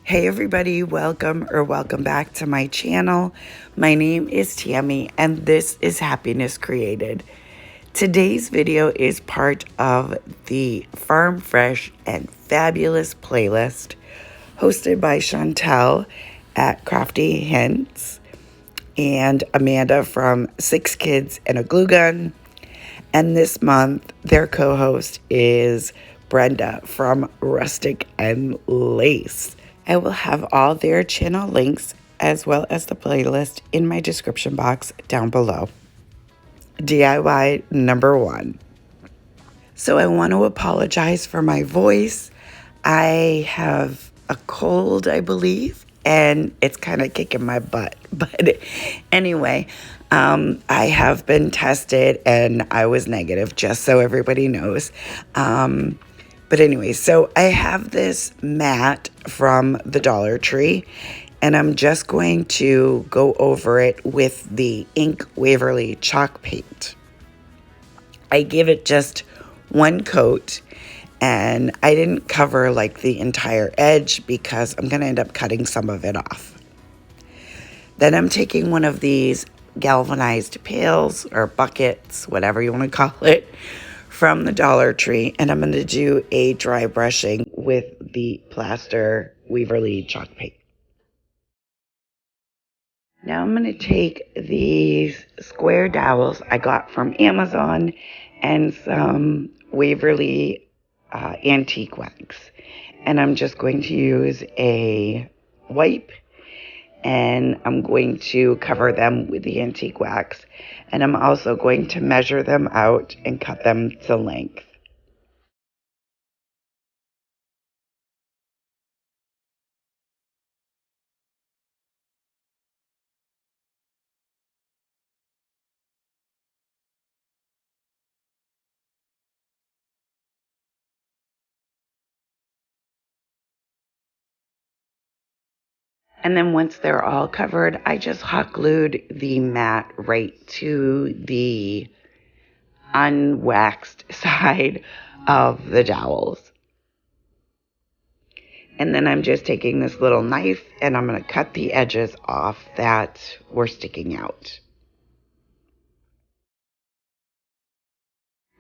Hey everybody, welcome back to my channel. My name is Tammy and this is Happiness Created. Today's video is part of the Farm Fresh and Fabulous playlist hosted by Chantel at Crafty Hints and Amanda from 6 Kids and a Glue Gun. And this month, their co-host is Brenda from Rustic and Lace. I will have all their channel links as well as the playlist in my description box down below. DIY number 1. So I want to apologize for my voice. I have a cold, I believe, and it's kind of kicking my butt. But anyway, I have been tested and I was negative, just so everybody knows. But anyway, so I have this mat from the Dollar Tree, and I'm just going to go over it with the Ink Waverly chalk paint. I give it just one coat, and I didn't cover like the entire edge because I'm going to end up cutting some of it off. Then I'm taking one of these galvanized pails or buckets, whatever you want to call it, from the Dollar Tree, and I'm going to do a dry brushing with the plaster Waverly chalk paint. Now I'm going to take these square dowels I got from Amazon and some Waverly antique wax, and I'm just going to use a wipe, and I'm going to cover them with the antique wax, and I'm also going to measure them out and cut them to length. And then once they're all covered, I just hot glued the mat right to the unwaxed side of the dowels. And then I'm just taking this little knife and I'm going to cut the edges off that were sticking out.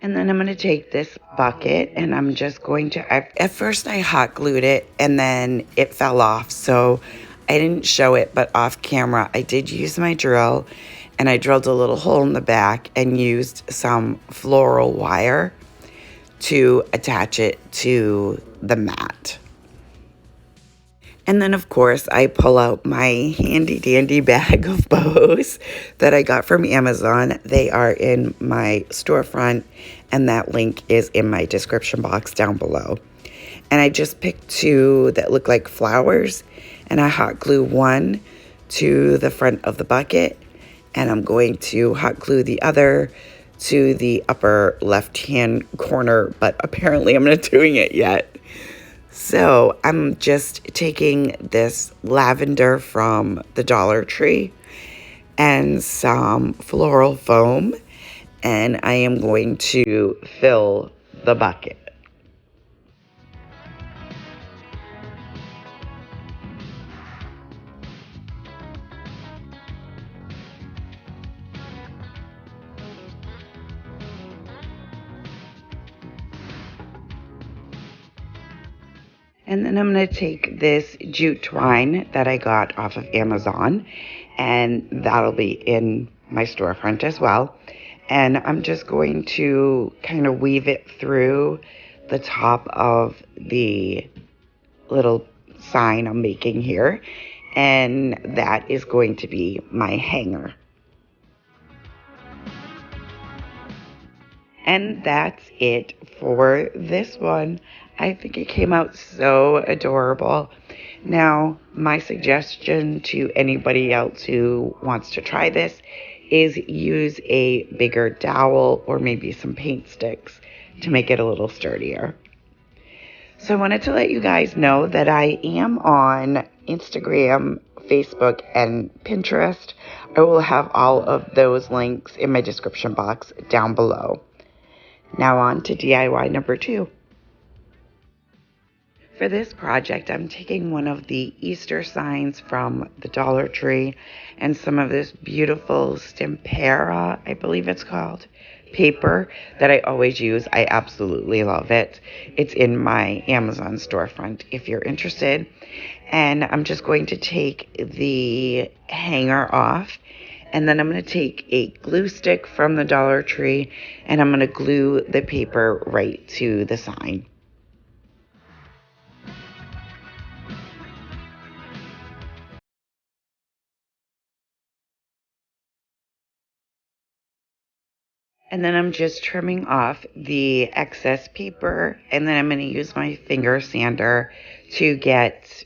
And then I'm going to take this bucket and I'm just going to, at first I hot glued it and then it fell off. So I didn't show it, but off camera I did use my drill and I drilled a little hole in the back and used some floral wire to attach it to the mat. And then, of course, I pull out my handy dandy bag of bows that I got from Amazon. They are in my storefront, and that link is in my description box down below. And I just picked 2 that look like flowers, and I hot glue one to the front of the bucket, and I'm going to hot glue the other to the upper left-hand corner, but apparently I'm not doing it yet. So I'm just taking this lavender from the Dollar Tree and some floral foam, and I am going to fill the bucket. And then I'm going to take this jute twine that I got off of Amazon, and that'll be in my storefront as well. And I'm just going to kind of weave it through the top of the little sign I'm making here. And that is going to be my hanger. And that's it for this one. I think it came out so adorable. Now, my suggestion to anybody else who wants to try this is use a bigger dowel or maybe some paint sticks to make it a little sturdier. So I wanted to let you guys know that I am on Instagram, Facebook, and Pinterest. I will have all of those links in my description box down below. Now on to DIY number 2. For this project, I'm taking one of the Easter signs from the Dollar Tree and some of this beautiful Stempera, I believe it's called, paper that I always use. I absolutely love it. It's in my Amazon storefront if you're interested. And I'm just going to take the hanger off, and then I'm going to take a glue stick from the Dollar Tree and I'm going to glue the paper right to the sign. And then I'm just trimming off the excess paper, and then I'm going to use my finger sander to get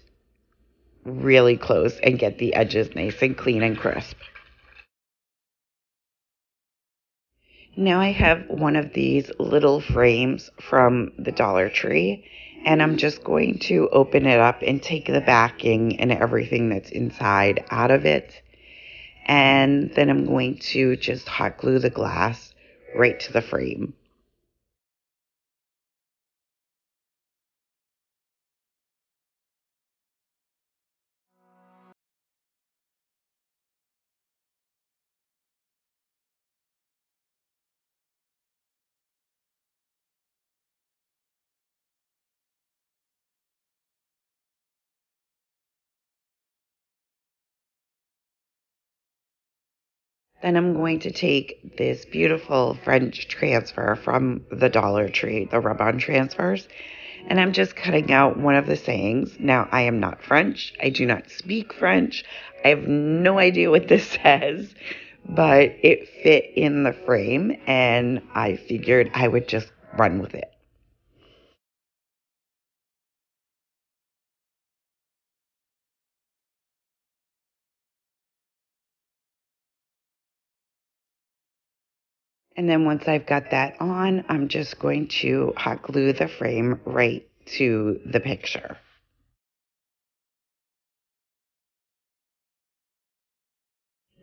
really close and get the edges nice and clean and crisp. Now I have one of these little frames from the Dollar Tree, and I'm just going to open it up and take the backing and everything that's inside out of it. And then I'm going to just hot glue the glass right to the frame. Then I'm going to take this beautiful French transfer from the Dollar Tree, the rub-on transfers, and I'm just cutting out one of the sayings. Now, I am not French. I do not speak French. I have no idea what this says, but it fit in the frame, and I figured I would just run with it. And then once I've got that on, I'm just going to hot glue the frame right to the picture.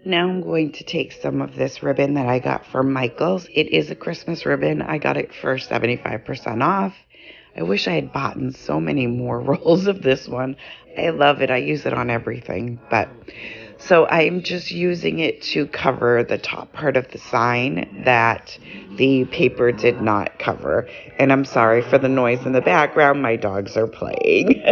Now I'm going to take some of this ribbon that I got from Michael's. It is a Christmas ribbon. I got it for 75% off. I wish I had bought so many more rolls of this one. I love it. I use it on everything. So I'm just using it to cover the top part of the sign that the paper did not cover. And I'm sorry for the noise in the background. My dogs are playing.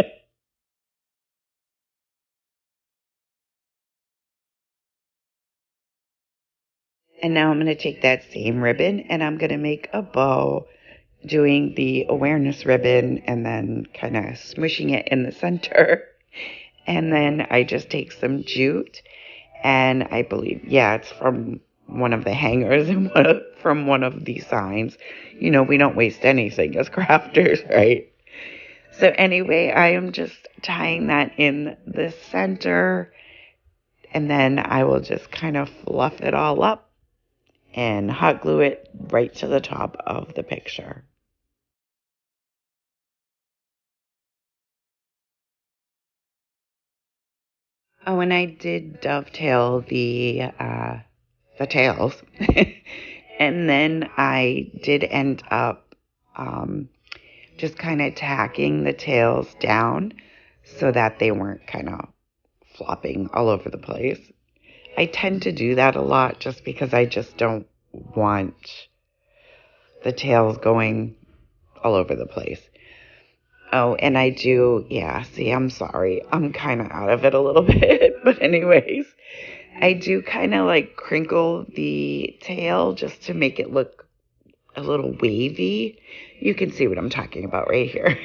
And now I'm going to take that same ribbon and I'm going to make a bow doing the awareness ribbon and then kind of smushing it in the center. And then I just take some jute, and I believe, yeah, it's from one of the hangers and from one of the signs. You know, we don't waste anything as crafters, right? So anyway, I am just tying that in the center, and then I will just kind of fluff it all up and hot glue it right to the top of the picture. Oh, and I did dovetail the tails. And then I did end up just kind of tacking the tails down so that they weren't kind of flopping all over the place. I tend to do that a lot just because I just don't want the tails going all over the place. Oh, and I do, yeah, see, I'm sorry. I'm kind of out of it a little bit. But anyways, I do kind of like crinkle the tail just to make it look a little wavy. You can see what I'm talking about right here.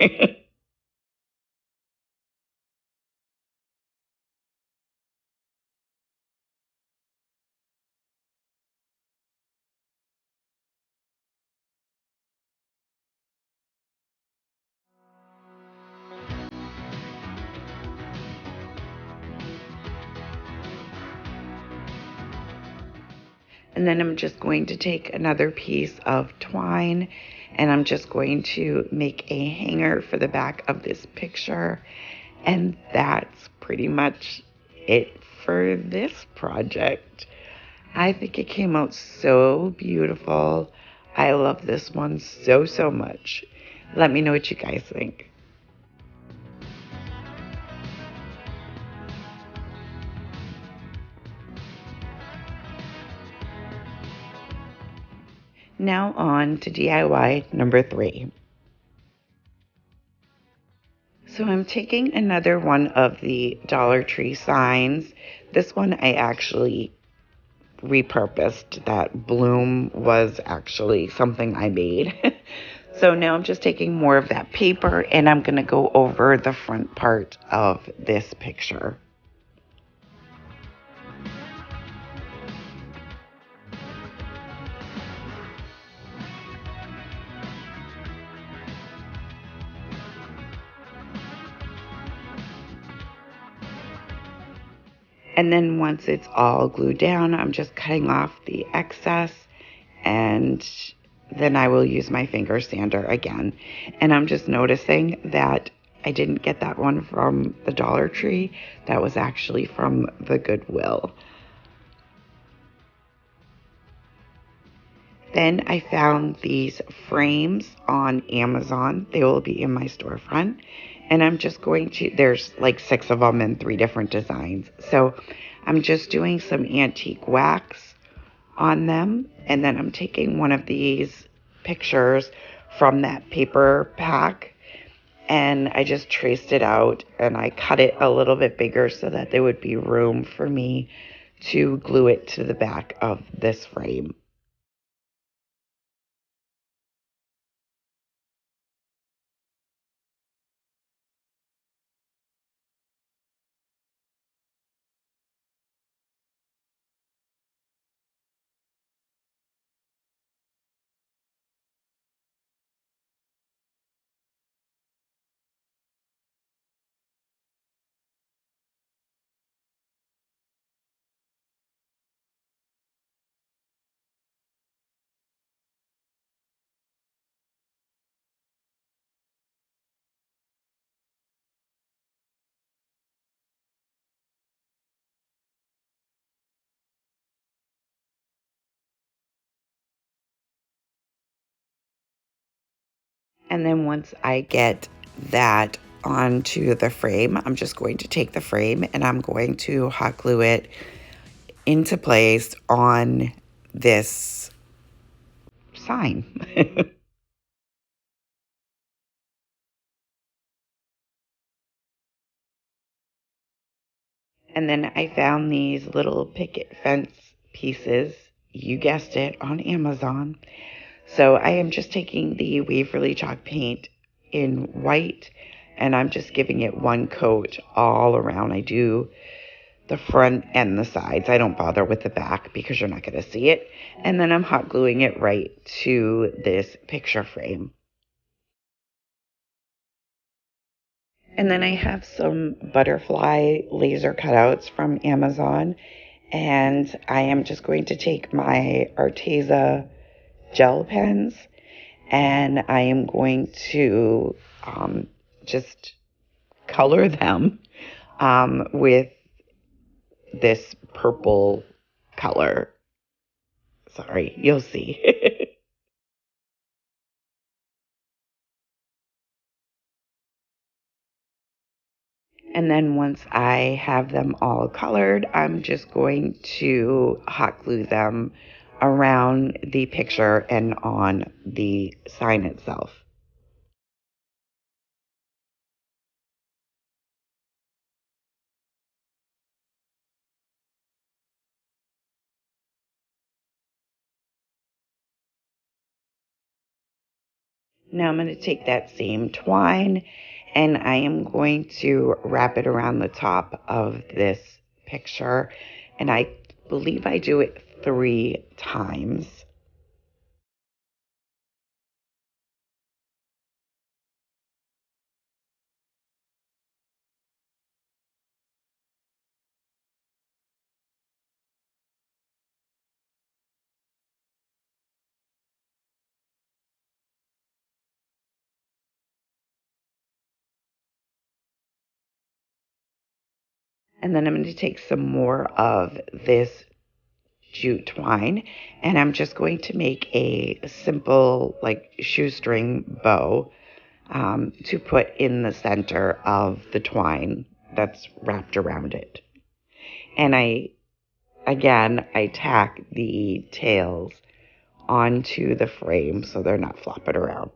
And then I'm just going to take another piece of twine and I'm just going to make a hanger for the back of this picture. And that's pretty much it for this project. I think it came out so beautiful. I love this one so, so much. Let me know what you guys think. Now on to DIY number 3. So I'm taking another one of the Dollar Tree signs. This one I actually repurposed. That bloom was actually something I made. So now I'm just taking more of that paper and I'm going to go over the front part of this picture. And then once it's all glued down, I'm just cutting off the excess, and then I will use my finger sander again. And I'm just noticing that I didn't get that one from the Dollar Tree. That was actually from the Goodwill. Then I found these frames on Amazon. They will be in my storefront. And I'm just going to, there's like 6 of them in 3 different designs. So I'm just doing some antique wax on them. And then I'm taking one of these pictures from that paper pack. And I just traced it out and I cut it a little bit bigger so that there would be room for me to glue it to the back of this frame. And then once I get that onto the frame, I'm just going to take the frame and I'm going to hot glue it into place on this sign. And then I found these little picket fence pieces, you guessed it, on Amazon. So I am just taking the Waverly chalk paint in white and I'm just giving it one coat all around. I do the front and the sides. I don't bother with the back because you're not going to see it. And then I'm hot gluing it right to this picture frame. And then I have some butterfly laser cutouts from Amazon. And I am just going to take my Arteza gel pens and I am going to just color them with this purple color. Sorry, you'll see. And then once I have them all colored, I'm just going to hot glue them around the picture and on the sign itself. Now I'm going to take that same twine and I am going to wrap it around the top of this picture. And I believe I do it 3 times. And then I'm going to take some more of this jute twine and I'm just going to make a simple like shoestring bow to put in the center of the twine that's wrapped around it. And I tack the tails onto the frame so they're not flopping around.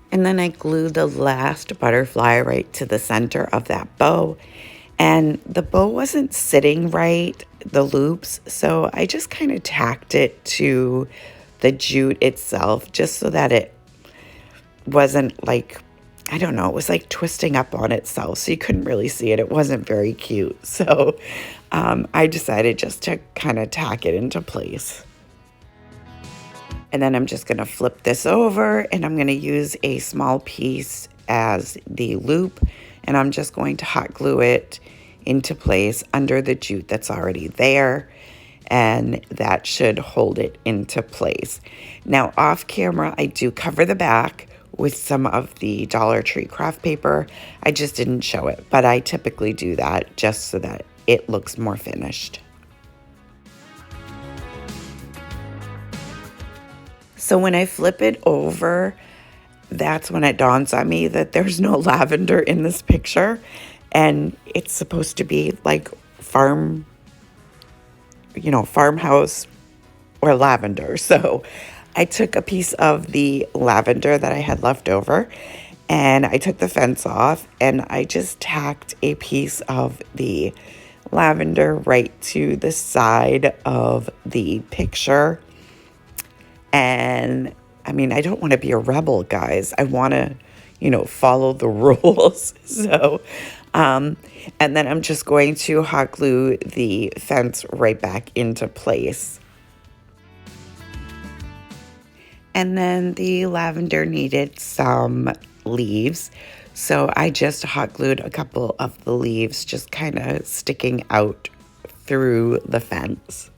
And then I glued the last butterfly right to the center of that bow. And the bow wasn't sitting right, the loops, so I just kind of tacked it to the jute itself just so that it wasn't like, I don't know, it was like twisting up on itself, so you couldn't really see it. It wasn't very cute. So I decided just to kind of tack it into place. And then I'm just going to flip this over, and I'm going to use a small piece as the loop, and I'm just going to hot glue it into place under the jute that's already there, and that should hold it into place. Now off camera, I do cover the back with some of the Dollar Tree craft paper. I just didn't show it, but I typically do that just so that it looks more finished. So when I flip it over, that's when it dawns on me that there's no lavender in this picture, and it's supposed to be like farmhouse or lavender. So I took a piece of the lavender that I had left over, and I took the fence off, and I just tacked a piece of the lavender right to the side of the picture. And I mean, I don't want to be a rebel, guys. I want to, follow the rules. So, and then I'm just going to hot glue the fence right back into place. And then the lavender needed some leaves. So I just hot glued a couple of the leaves just kind of sticking out through the fence.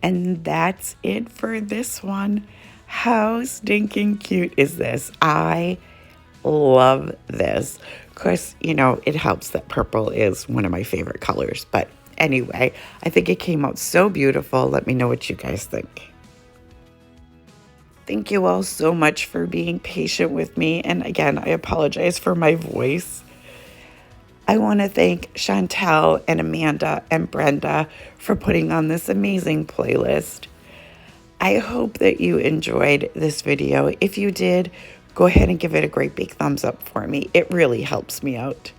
And that's it for this one. How stinking cute is this? I love this. Of course, it helps that purple is one of my favorite colors. But anyway, I think it came out so beautiful. Let me know what you guys think. Thank you all so much for being patient with me. And again, I apologize for my voice. I want to thank Chantel and Amanda and Brenda for putting on this amazing playlist. I hope that you enjoyed this video. If you did, go ahead and give it a great big thumbs up for me. It really helps me out.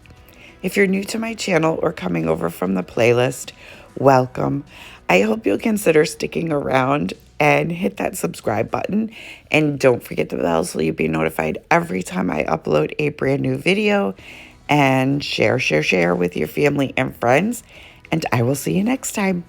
If you're new to my channel or coming over from the playlist, welcome. I hope you'll consider sticking around and hit that subscribe button. And don't forget the bell so you'll be notified every time I upload a brand new video. And share with your family and friends. And I will see you next time.